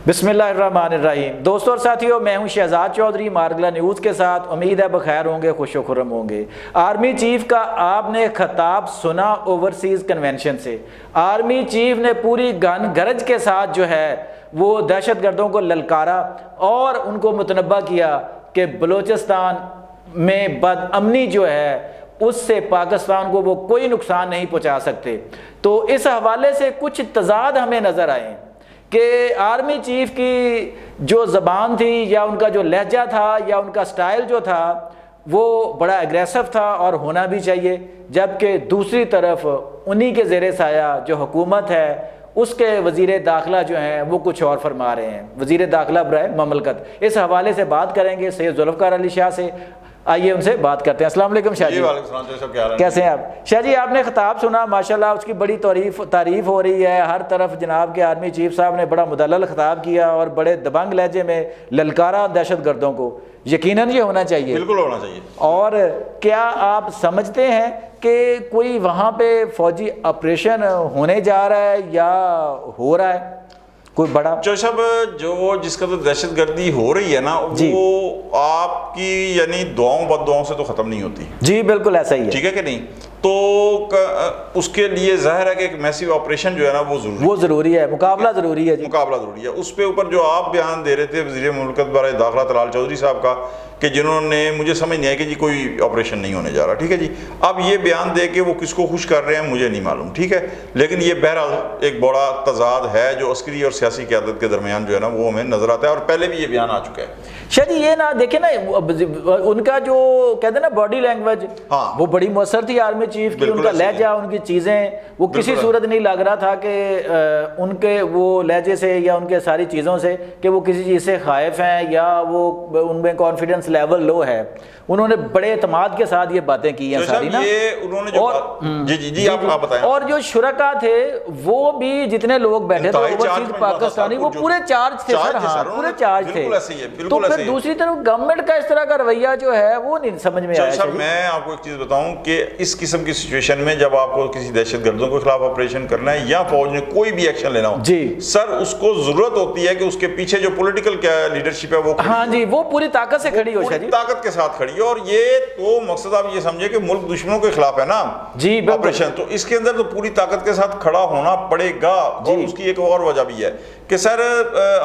بسم اللہ الرحمن الرحیم۔ دوستوں اور ساتھیوں، میں ہوں شہزاد چودھری مارگلا نیوز کے ساتھ۔ امید ہے بخیر ہوں گے، خوش و خرم ہوں گے۔ آرمی چیف کا آپ نے خطاب سنا اوورسیز کنونشن سے۔ آرمی چیف نے پوری گن گرج کے ساتھ جو ہے وہ دہشت گردوں کو للکارا اور ان کو متنبہ کیا کہ بلوچستان میں بد امنی جو ہے اس سے پاکستان کو وہ کوئی نقصان نہیں پہنچا سکتے۔ تو اس حوالے سے کچھ تضاد ہمیں نظر آئے کہ آرمی چیف کی جو زبان تھی یا ان کا جو لہجہ تھا یا ان کا سٹائل جو تھا وہ بڑا ایگریسو تھا اور ہونا بھی چاہیے، جبکہ دوسری طرف انہی کے زیر سایہ جو حکومت ہے اس کے وزیر داخلہ جو ہیں وہ کچھ اور فرما رہے ہیں، وزیر داخلہ برائے مملکت۔ اس حوالے سے بات کریں گے سید ذوالفقار علی شاہ سے۔ آئیے ان سے بات کرتے ہیں۔ السلام علیکم شاہ جی۔ وعلیکم السلام، کیسے ہیں آپ؟ شاہ جی آپ نے خطاب سنا، ماشاءاللہ اس کی بڑی تعریف ہو رہی ہے ہر طرف، جناب کے آرمی چیف صاحب نے بڑا مدلل خطاب کیا اور بڑے دبنگ لہجے میں للکارا دہشت گردوں کو۔ یقیناً یہ ہونا چاہیے، بالکل ہونا چاہیے۔ اور کیا آپ سمجھتے ہیں کہ کوئی وہاں پہ فوجی آپریشن ہونے جا رہا ہے یا ہو رہا ہے کوئی بڑا؟ صاحب جو جس کا تو دہشت گردی ہو رہی ہے نا وہ آپ کی یعنی دعاؤں بد دعاؤں سے تو ختم نہیں ہوتی۔ جی بالکل ایسا ہی ہے، ٹھیک ہے کہ نہیں؟ تو اس کے لیے ظاہر ہے کہ ایک میسیو آپریشن جو ہے نا وہ ضروری ہے، مقابلہ ضروری ہے۔ جی مقابلہ ضروری ہے۔ اس پہ اوپر جو آپ بیان دے رہے تھے وزیر مملکت برائے داخلہ طلال چودھری صاحب کا کہ جنہوں نے مجھے سمجھ نہیں آیا کہ جی کوئی آپریشن نہیں ہونے جا رہا، ٹھیک ہے جی۔ اب یہ بیان دے کے وہ کس کو خوش کر رہے ہیں مجھے نہیں معلوم، ٹھیک ہے، لیکن یہ بہرحال ایک بڑا تضاد ہے جو عسکری اور سیاسی قیادت کے درمیان جو ہے نا وہ ہمیں نظر آتا ہے، اور پہلے بھی یہ بیان آ چکا ہے۔ شاہ جی یہ نہ دیکھیں نا، ان کا جو کہتے ہیں نا باڈی لینگویج وہ بڑی مؤثر تھی آرمی چیف کی، ان کا لہجہ، ان کی چیزیں، وہ کسی صورت نہیں لگ رہا تھا کہ ان کے وہ لہجے سے یا ان کے ساری چیزوں سے کہ وہ کسی چیز سے خائف ہیں یا وہ ان میں کانفیڈنس لیول لو ہے۔ انہوں نے بڑے اعتماد کے ساتھ یہ باتیں کی ہیں ساری نا، جی آپ بتائیں۔ اور جو شرکا تھے وہ بھی جتنے لوگ بیٹھے تھے اوورسیز پاکستانی وہ پورے چارج تھے سر، ہاں پورے چارج تھے۔ تو پھر دوسری طرف گورنمنٹ کا اس طرح کا رویہ جو ہے وہ نہیں سمجھ میں آیا۔ سر میں آپ کو ایک چیز بتاؤں کہ اس قسم کی سچویشن میں جب آپ کو کسی دہشت گردوں کے خلاف آپریشن کرنا ہے یا فوج نے کوئی بھی ایکشن لینا ہو جی سر، اس کو ضرورت ہوتی ہے کہ اس کے پیچھے جو پولیٹیکل لیڈرشپ ہے وہ ہاں جی وہ پوری طاقت سے کھڑی ہو، پوری طاقت کے ساتھ کھڑی ہے، اور یہ تو مقصد آپ یہ سمجھے کہ ملک دشمنوں کے خلاف ہے نا جی آپریشن، تو اس کے اندر تو پوری طاقت کے ساتھ کھڑا ہونا پڑے گا۔ اور اس کی ایک اور وجہ بھی ہے کہ سر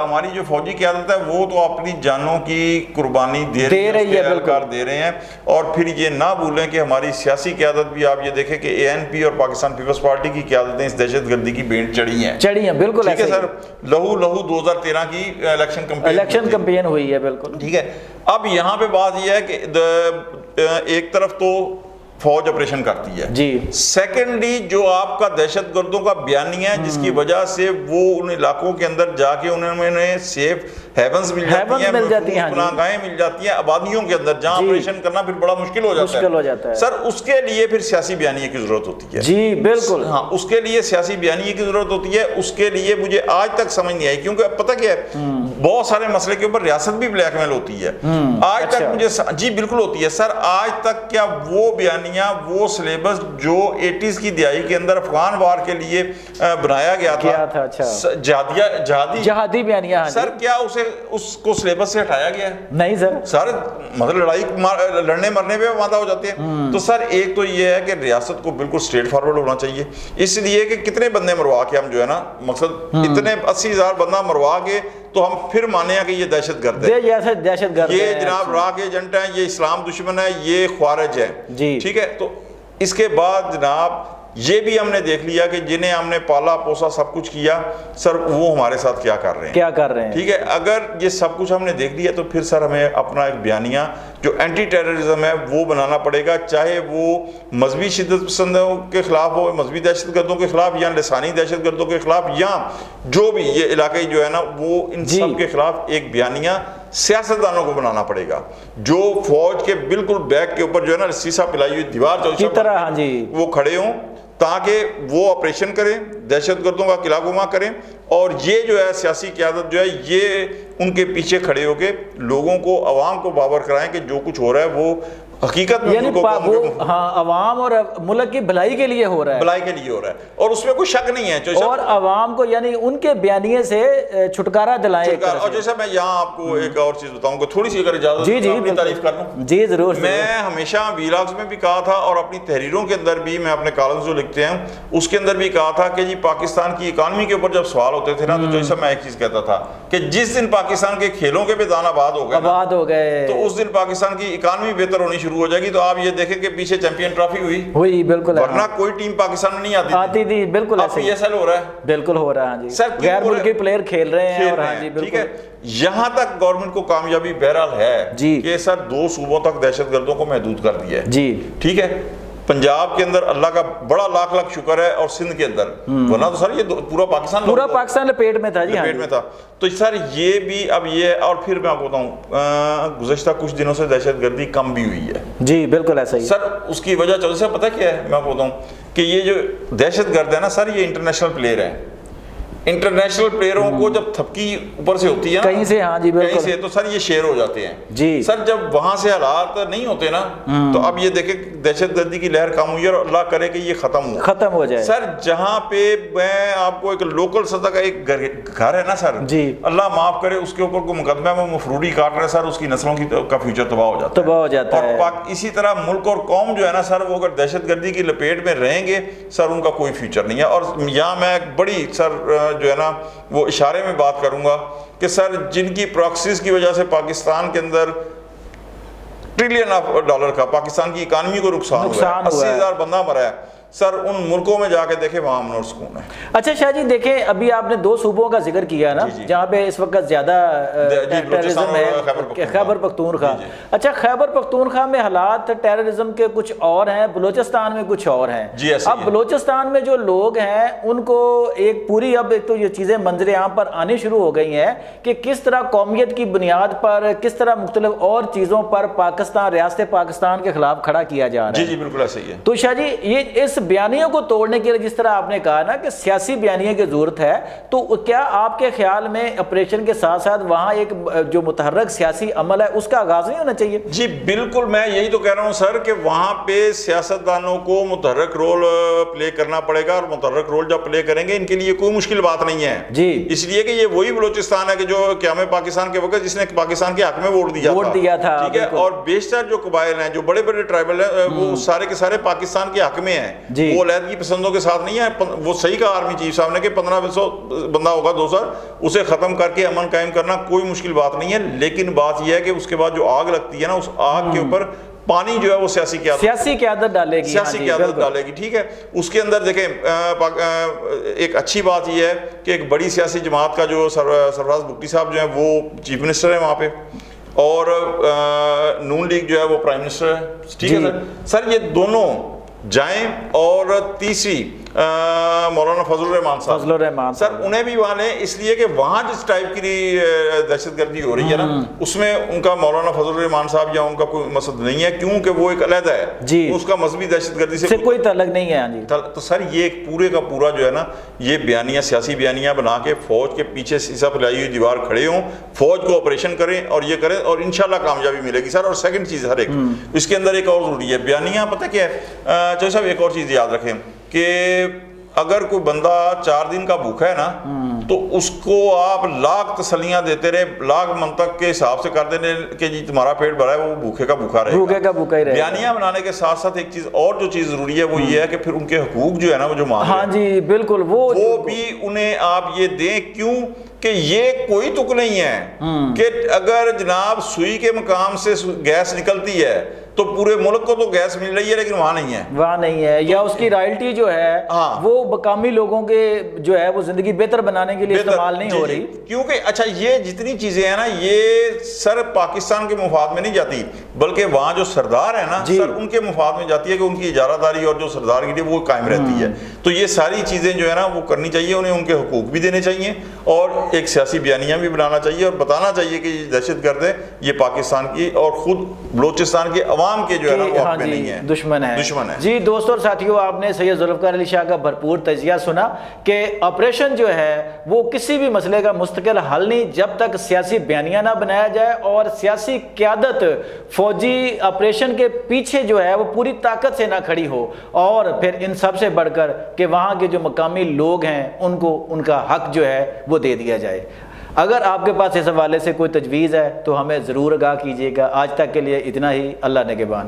ہماری جو فوجی قیادت ہے وہ تو اپنی جانوں کی قربانی دے رہی ہے، اہلکار دے رہے ہیں، اور پھر یہ نہ بھولیں کہ ہماری سیاسی قیادت بھی، آپ یہ دیکھیں کہ ANP اور پاکستان پیپلز پارٹی کی قیادتیں اس دہشت گردی کی بینٹ چڑھی ہیں بالکل، ٹھیک ہے سر۔ لہو 2013 کی الیکشن کمپین ہوئی ہے، بالکل ٹھیک ہے۔ اب یہاں پہ بات یہ ہے کہ ایک طرف تو فوج آپریشن کرتی ہے جی، سیکنڈلی جو آپ کا دہشت گردوں کا بیانیہ ہے جس کی وجہ سے وہ ان علاقوں کے اندر جا کے انہیں سیف ہیونز مل جاتی ہیں، پناہگاہیں مل جاتی ہیں آبادیوں کے اندر، جہاں آپریشن کرنا پھر بڑا مشکل ہو جاتا ہے سر۔ اس کے لیے پھر سیاسی بیانیے کی ضرورت ہوتی ہے۔ جی بالکل، ہاں اس کے لیے سیاسی بیانیے کی ضرورت ہوتی ہے۔ اس کے لیے مجھے آج تک سمجھ نہیں آئی، کیونکہ اب پتہ کیا ہے بہت سارے مسئلے کے اوپر ریاست بھی بلیک میل ہوتی ہے آج تک مجھے، جی بالکل ہوتی ہے سر۔ آج تک کیا وہ بیانیہ، وہ سلیبس جو 80s کی دہائی کے اندر افغان وار کے لیے بنایا گیا تھا جہادی بیانیہ، سر کیا اس کو سلیبس سے ہٹایا گیا ہے؟ نہیں سر، مطلب لڑائی لڑنے مرنے پہ وعدہ ہو جاتے ہیں۔ تو سر ایک تو یہ ہے کہ ریاست کو بالکل اسٹریٹ فارورڈ ہونا چاہیے، اس لیے کہ کتنے بندے مروا کے ہم جو ہے نا، مقصد اتنے 80,000 بندہ مروا کے تو ہم پھر مانے ہیں کہ یہ دہشت گرد ہے، یہ جناب راہ کے ایجنٹ ہیں، یہ اسلام دشمن ہے، یہ خوارج ہے، ٹھیک ہے۔ تو اس کے بعد جناب یہ بھی ہم نے دیکھ لیا کہ جنہیں ہم نے پالا پوسا سب کچھ کیا سر، وہ ہمارے ساتھ کیا کر رہے ہیں، ٹھیک ہے۔ اگر یہ سب کچھ ہم نے دیکھ لیا تو پھر سر ہمیں اپنا ایک بیانیہ جو اینٹی ٹیررزم ہے وہ بنانا پڑے گا، چاہے وہ مذہبی شدت پسندوں کے خلاف ہو، مذہبی دہشت گردوں کے خلاف، یا لسانی دہشت گردوں کے خلاف، یا جو بھی یہ علاقے جو ہے نا وہ ان سب کے خلاف ایک بیانیہ سیاستدانوں کو بنانا پڑے گا، جو فوج کے بالکل بیک کے اوپر جو ہے نا سیسا پلائی ہوئی دیوار کی طرح وہ کھڑے ہوں، تاکہ وہ آپریشن کریں، دہشت گردوں کا قلعہ گما کریں، اور یہ جو ہے سیاسی قیادت جو ہے یہ ان کے پیچھے کھڑے ہو کے لوگوں کو، عوام کو باور کرائیں کہ جو کچھ ہو رہا ہے وہ حقیقت میں یعنی وہ ہاں عوام اور ملک کی بھلائی کے لیے ہو رہا ہے، بھلائی کے لیے ہو رہا ہے، اور اس میں کوئی شک نہیں ہے، اور عوام کو یعنی ان کے بیانیے سے چھٹکارا دلائے. اور جیسے میں یہاں آپ کو ایک اور چیز بتاؤں گا، تھوڑی سی اگر اجازت اپنی تعریف کر لوں. جی ضرور. میں ہمیشہ ویلاگز میں بھی کہا تھا اور اپنی تحریروں کے اندر بھی، میں اپنے کالمز جو لکھتے ہیں اس کے اندر بھی کہا تھا کہ جی پاکستان کی اکانومی کے اوپر جب سوال ہوتے تھے نا، تو جیسا میں ایک چیز کہتا تھا کہ جس دن پاکستان کے کھیلوں کے میدان آباد ہو گئے تو اس دن پاکستان کی اکانومی بہتر ہونی شروع ہو جائے گی. تو آپ یہ دیکھیں کہ پیچھے چیمپئن ٹرافی ہوئی بالکل، ورنہ کوئی ٹیم پاکستان میں نہیں آتی تھی. بالکل اب PSL ہو رہا ہے، بالکل ہو رہا ہے. سر غیر ملکی پلیئر کھیل رہے ہیں. اور ٹھیک ہے، یہاں تک گورنمنٹ کو کامیابی بہرحال ہے کہ سر 2 صوبوں تک دہشت گردوں کو محدود کر دیا ہے. جی ٹھیک ہے، پنجاب کے اندر اللہ کا بڑا لاکھ لاکھ شکر ہے، اور سندھ کے اندر، ورنہ تو سر یہ پورا پاکستان لپیٹ میں تھا. لپیٹ میں تھا. تو سر یہ بھی اب یہ، اور پھر میں آپ کو بتاؤں گزشتہ کچھ دنوں سے دہشت گردی کم بھی ہوئی ہے. جی بالکل ایسا ہی سر. اس کی وجہ چل سے پتہ کیا ہے، میں آپ کو بتاؤں کہ یہ جو دہشت گرد ہے نا سر، یہ انٹرنیشنل پلیئر ہے. انٹرنیشنل پلیئروں کو جب تھپکی اوپر سے ہوتی ہے کہیں سے، ہاں جی بالکل، کہیں سے، تو سر یہ شیر ہو جاتے ہیں. جی سر جب وہاں سے حالات نہیں ہوتے نا، تو اب یہ دیکھیں دہشت گردی کی لہر کم ہوئی ہے، اور اللہ کرے کہ یہ ختم ہو جائے. سر جہاں پہ میں آپ کو ایک لوکل سطح کا ایک گھر ہے نا سر، جی اللہ معاف کرے، اس کے اوپر کوئی مقدمہ میں مفروری کاٹ رہے سر، اس کی نسلوں کا فیوچر تباہ ہو جاتا ہے. اور اسی طرح ملک اور قوم جو ہے نا سر، وہ اگر دہشت گردی کی لپیٹ میں رہیں گے سر، ان کا کوئی فیوچر نہیں ہے. اور یہاں میں ایک بڑی سر جو ہے نا وہ اشارے میں بات کروں گا کہ سر جن کی پراکسیز کی وجہ سے پاکستان کے اندر $1 کا پاکستان کی اکانومی کو نقصان ہوا ہے، 80,000 بندہ مرا ہے سر، ان ملکوں میں جا کے دیکھیں وہاں امن اور سکون ہے. اچھا شاہ جی دیکھیں، ابھی آپ نے 2 صوبوں کا ذکر کیا نا جہاں پہ اس وقت زیادہ ٹیررزم ہے، خیبر پختونخوا. اچھا خیبر پختونخوا میں حالات ٹیررزم کے کچھ اور ہیں، بلوچستان میں کچھ اور ہیں. اب بلوچستان میں جو لوگ ہیں ان کو ایک پوری اب تو یہ چیزیں منظر عام پر آنی شروع ہو گئی ہیں کہ کس طرح قومیت کی بنیاد پر، کس طرح مختلف اور چیزوں پر پاکستان، ریاست پاکستان کے خلاف کھڑا کیا جا رہا ہے. جی بالکل ایسا ہی ہے. تو شاہ جی یہ اس بیانیوں کو توڑنے کے لیے، جس طرح آپ نے کہا نا کہ سیاسی بیانیے کی ضرورت ہے، تو کیا آپ کے خیال میں آپریشن کے ساتھ ساتھ وہاں ایک جو متحرک سیاسی عمل ہے اس کا آغاز نہیں ہونا چاہیے؟ جی بالکل، میں یہی تو کہہ رہا ہوں سر کہ وہاں پہ سیاستدانوں کو متحرک رول پلے کرنا پڑے گا، اور متحرک رول جب پلے کریں گے ان کے لیے کوئی مشکل بات نہیں ہے. جی اس لیے کہ یہ وہی بلوچستان ہے کہ جو قیام پاکستان کے وقت جس نے پاکستان کے حق میں ووٹ دیا تھا. ٹھیک ہے، اور بیشتر جو قبائل ہیں، جو بڑے بڑے ٹرائبل ہیں، وہ سارے کے سارے پاکستان کے حق میں ہیں. وہ علیحدگی پسندوں کے ساتھ نہیں ہے. وہ صحیح کہا آرمی چیف صاحب نے کہ 1500 بندہ ہوگا 2 سال، اسے ختم کر کے امن قائم کرنا کوئی مشکل بات نہیں ہے. لیکن بات یہ ہے کہ اس کے بعد جو آگ لگتی ہے نا، اس آگ کے اوپر پانی جو ہے وہ سیاسی قیادت ڈالے گی. ٹھیک ہے، اس کے اندر دیکھیں ایک اچھی بات یہ ہے کہ ایک بڑی سیاسی جماعت کا جو سرفراز بگٹی صاحب جو ہیں وہ چیف منسٹر ہیں وہاں پہ، اور نون لیگ جو ہے وہ پرائم منسٹر ہے. ٹھیک ہے سر، یہ دونوں جائیں. اور تیسری مولانا فضل الرحمان سر، انہیں بھی وہاں لیں، اس لیے کہ وہاں جس ٹائپ کی دہشت گردی ہو رہی ہے نا، اس میں ان کا مولانا فضل الرحمان صاحب یا ان کا کوئی مقصد نہیں ہے، کیونکہ وہ ایک علیحدہ ہے. اس کا مذہبی دہشت گردی سے کوئی تعلق نہیں ہے. تو سر یہ ایک پورے کا پورا جو ہے نا، یہ بیانیاں، سیاسی بیانیاں بنا کے فوج کے پیچھے سیسا پھیلائی ہوئی دیوار کھڑے ہوں، فوج کو آپریشن کریں اور یہ کریں، اور انشاءاللہ کامیابی ملے گی سر. اور سیکنڈ چیز ہر ایک اس کے اندر ایک اور ضروری ہے، بیانیاں پتہ کیا ہے چاہے صاحب، ایک اور چیز یاد رکھیں کہ اگر کوئی بندہ 4 دن کا بھوکا ہے نا، تو اس کو آپ لاکھ تسلیاں دیتے رہے، لاکھ منطق کے حساب سے کر دینے کہ جی تمہارا پیٹ بھرا ہے، وہ بھوکے کا بھوکا رہے گا. بیانیاں بنانے کے ساتھ ساتھ ایک چیز اور جو چیز ضروری ہے وہ یہ ہے کہ پھر ان کے حقوق جو ہے نا، وہ جو مانگ ہاں جی بالکل، وہ بھی انہیں آپ یہ دیں. کیوں کہ یہ کوئی تک نہیں ہے کہ اگر جناب سوئی کے مقام سے گیس نکلتی ہے تو پورے ملک کو تو گیس مل رہی ہے، لیکن وہاں نہیں ہے، یا اس کی رائلٹی جو ہے وہ مقامی لوگوں کے جو ہے وہ زندگی بہتر بنانے کے لیے استعمال نہیں ہو رہی. کیونکہ اچھا یہ جتنی چیزیں ہیں نا، یہ سر پاکستان کے مفاد میں نہیں جاتی، بلکہ وہاں جو سردار ہے نا سر، ان کے مفاد میں جاتی ہے کہ ان کی اجارہ داری اور جو سردار کی وہ قائم رہتی ہے. تو یہ ساری چیزیں جو ہے نا وہ کرنی چاہیے، انہیں ان کے حقوق بھی دینے چاہیے، اور ایک سیاسی بیانیاں بھی بنانا چاہیے، اور بتانا چاہیے کہ یہ دہشت گرد ہے، یہ پاکستان کی اور خود بلوچستان کے عوام کے جو ہے نا وہ حق میں نہیں ہے، دشمن ہے. جی دوستوں اور ساتھیوں، آپ نے سید ذوالفقار علی شاہ کا بھرپور تجزیہ سنا کہ آپریشن جو ہے وہ کسی بھی مسئلے کا مستقل حل نہیں جب تک سیاسی بیانیہ نہ بنایا جائے اور سیاسی قیادت فوجی آپریشن کے پیچھے جو ہے وہ پوری طاقت سے نہ کھڑی ہو، اور پھر ان سب سے بڑھ کر کہ وہاں کے جو مقامی لوگ ہیں ان کو ان کا حق جو ہے وہ دے دیا جائے۔ اگر آپ کے پاس اس حوالے سے کوئی تجویز ہے تو ہمیں ضرور آگاہ کیجیے گا۔ آج تک کے لیے اتنا ہی، اللہ نگہبان۔